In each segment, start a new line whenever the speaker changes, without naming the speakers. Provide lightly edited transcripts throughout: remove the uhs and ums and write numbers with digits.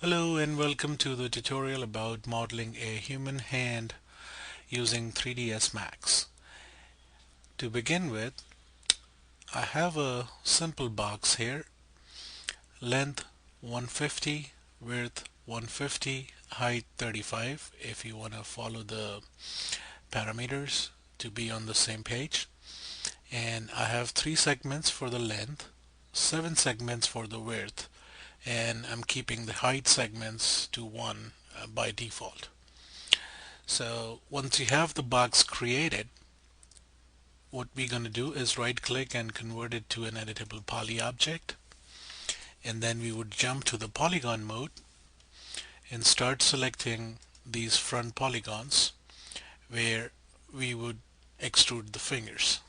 Hello and welcome to the tutorial about modeling a human hand using 3ds Max. To begin with, I have a simple box here, length 150, width 150, height 35 if you want to follow the parameters to be on the same page. And I have 3 segments for the length, 7 segments for the width, and I'm keeping the height segments to 1 by default. So once you have the box created, what we're going to do is right click and convert it to an editable poly object, and then we would jump to the polygon mode and start selecting these front polygons where we would extrude the fingers.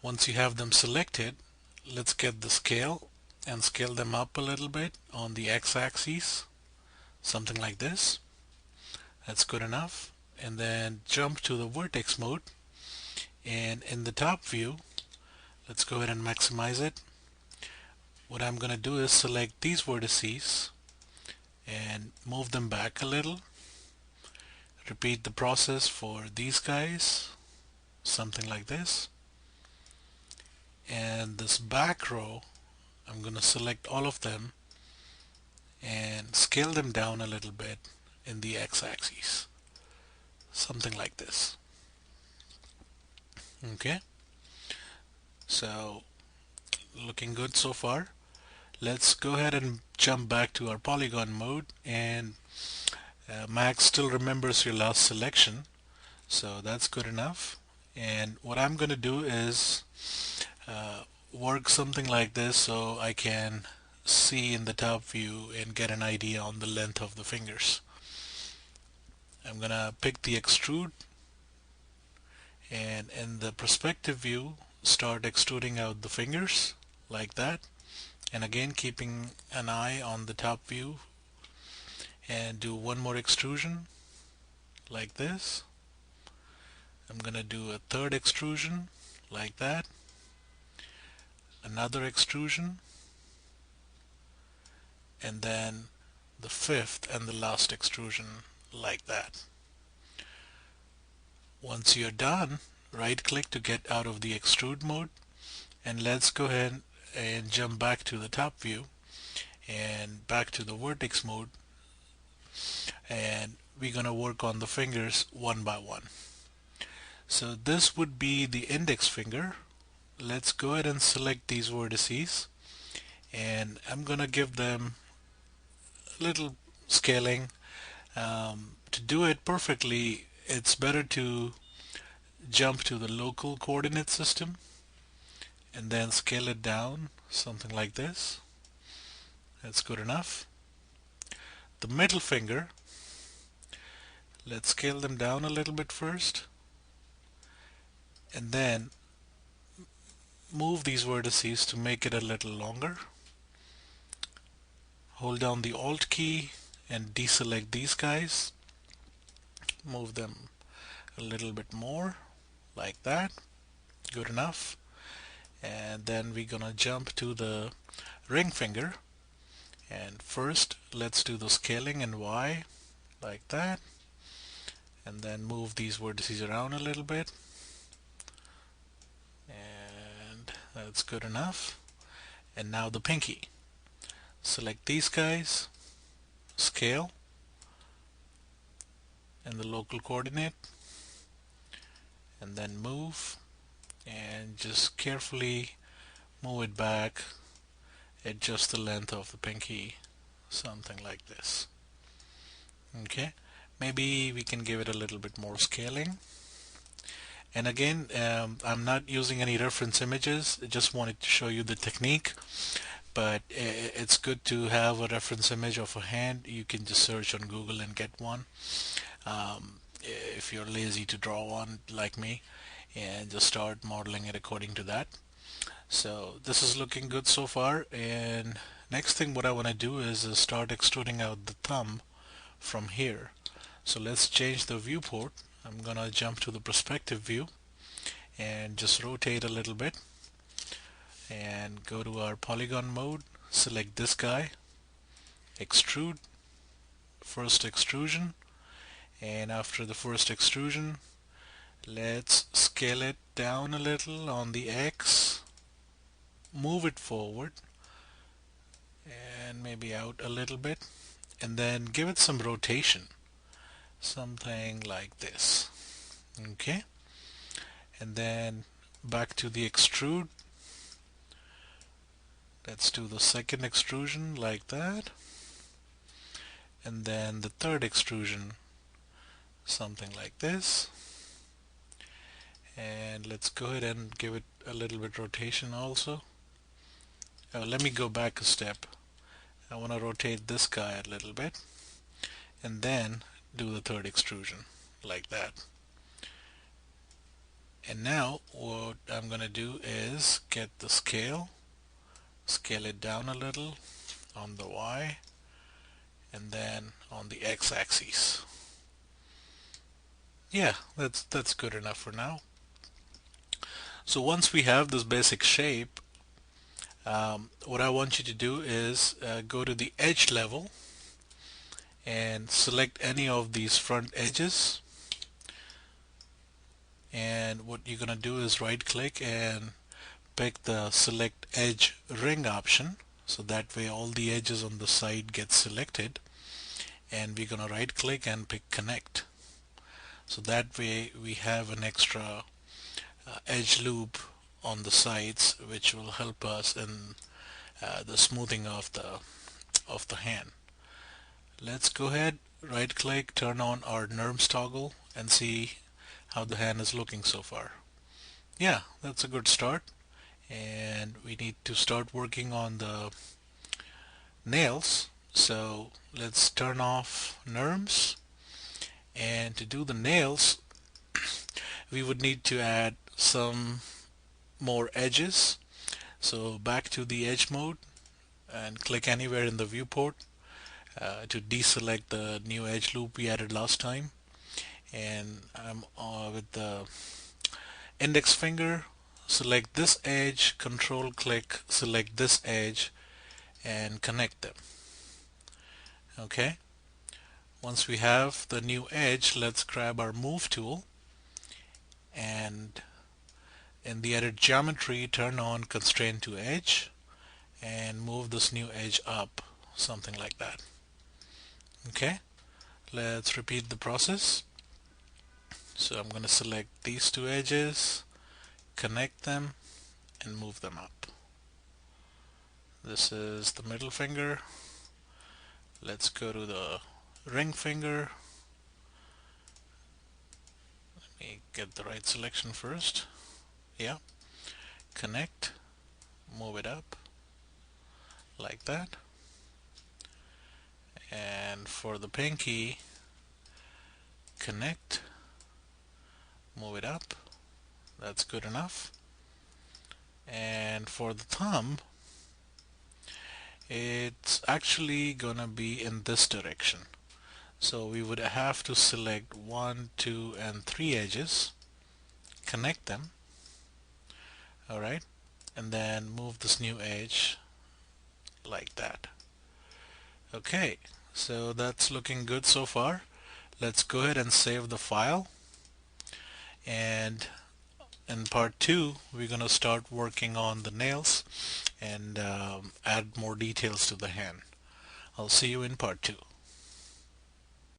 Once you have them selected, let's get the scale and scale them up a little bit on the x-axis, something like this. That's good enough. And then jump to the vertex mode, and in the top view, let's go ahead and maximize it. What I'm going to do is select these vertices and move them back a little. Repeat the process for these guys, something like this. And this back row, I'm going to select all of them and scale them down a little bit in the x-axis, something like this. Okay, so looking good so far. Let's go ahead and jump back to our polygon mode, and Max still remembers your last selection, so that's good enough. And what I'm going to do is work something like this so I can see in the top view and get an idea on the length of the fingers. I'm going to pick the extrude, and in the perspective view start extruding out the fingers like that, and again keeping an eye on the top view, and do one more extrusion like this. I'm gonna do a third extrusion like that, another extrusion, and then the fifth and the last extrusion like that. Once you're done, right click to get out of the extrude mode, and let's go ahead and jump back to the top view and back to the vertex mode, and we're gonna work on the fingers one by one. So this would be the index finger. Let's go ahead and select these vertices, and I'm gonna give them a little scaling. To do it perfectly, it's better to jump to the local coordinate system and then scale it down, something like this. That's good enough. The middle finger, let's scale them down a little bit first, and then move these vertices to make it a little longer. Hold down the Alt key and deselect these guys. Move them a little bit more, like that. Good enough. And then we're gonna jump to the ring finger, and first let's do the scaling in Y like that, and then move these vertices around a little bit, and that's good enough. And now the pinky, select these guys, scale in the local coordinate, and then move, and just carefully move it back, adjust the length of the pinky, something like this. Okay, maybe we can give it a little bit more scaling. And again, I'm not using any reference images, I just wanted to show you the technique, but it's good to have a reference image of a hand. You can just search on Google and get one, if you're lazy to draw one like me, and just start modeling it according to that. So this is looking good so far, and next thing what I want to do is start extruding out the thumb from here. So let's change the viewport. I'm gonna jump to the perspective view and just rotate a little bit, and go to our polygon mode, select this guy, extrude, first extrusion, and after the first extrusion, let's scale it down a little on the X, move it forward, and maybe out a little bit, and then give it some rotation, something like this. Okay, and then back to the extrude. Let's do the second extrusion like that, and then the third extrusion, something like this. And let's go ahead and give it a little bit rotation also. Let me go back a step. I want to rotate this guy a little bit, and then do the third extrusion like that. And now what I'm going to do is get the scale it down a little on the Y, and then on the X-axis. Yeah, that's good enough for now. So once we have this basic shape, what I want you to do is go to the edge level and select any of these front edges, and what you're gonna do is right click and pick the select edge ring option, so that way all the edges on the side get selected, and we're gonna right click and pick connect, so that way we have an extra edge loop on the sides, which will help us in the smoothing of the hand. Let's go ahead, right click, turn on our NURBS toggle, and see how the hand is looking so far. Yeah, that's a good start, and we need to start working on the nails. So let's turn off NURBS, and to do the nails we would need to add some more edges. So back to the edge mode and click anywhere in the viewport to deselect the new edge loop we added last time, and I'm with the index finger select this edge, control click, select this edge, and connect them. Okay, once we have the new edge, let's grab our move tool, and in the edit geometry turn on constraint to edge and move this new edge up, something like that. Okay, let's repeat the process. So I'm going to select these two edges, connect them, and move them up. This is the middle finger. Let's go to the ring finger. Let me get the right selection first. Yeah, connect, move it up like that. And for the pinky, connect, move it up. That's good enough. And for the thumb, it's actually gonna be in this direction. So we would have to select 1, 2, and 3 edges, connect them, alright, and then move this new edge like that. Okay, so that's looking good so far. Let's go ahead and save the file, and in part 2 we're gonna start working on the nails and add more details to the hand. I'll see you in part 2.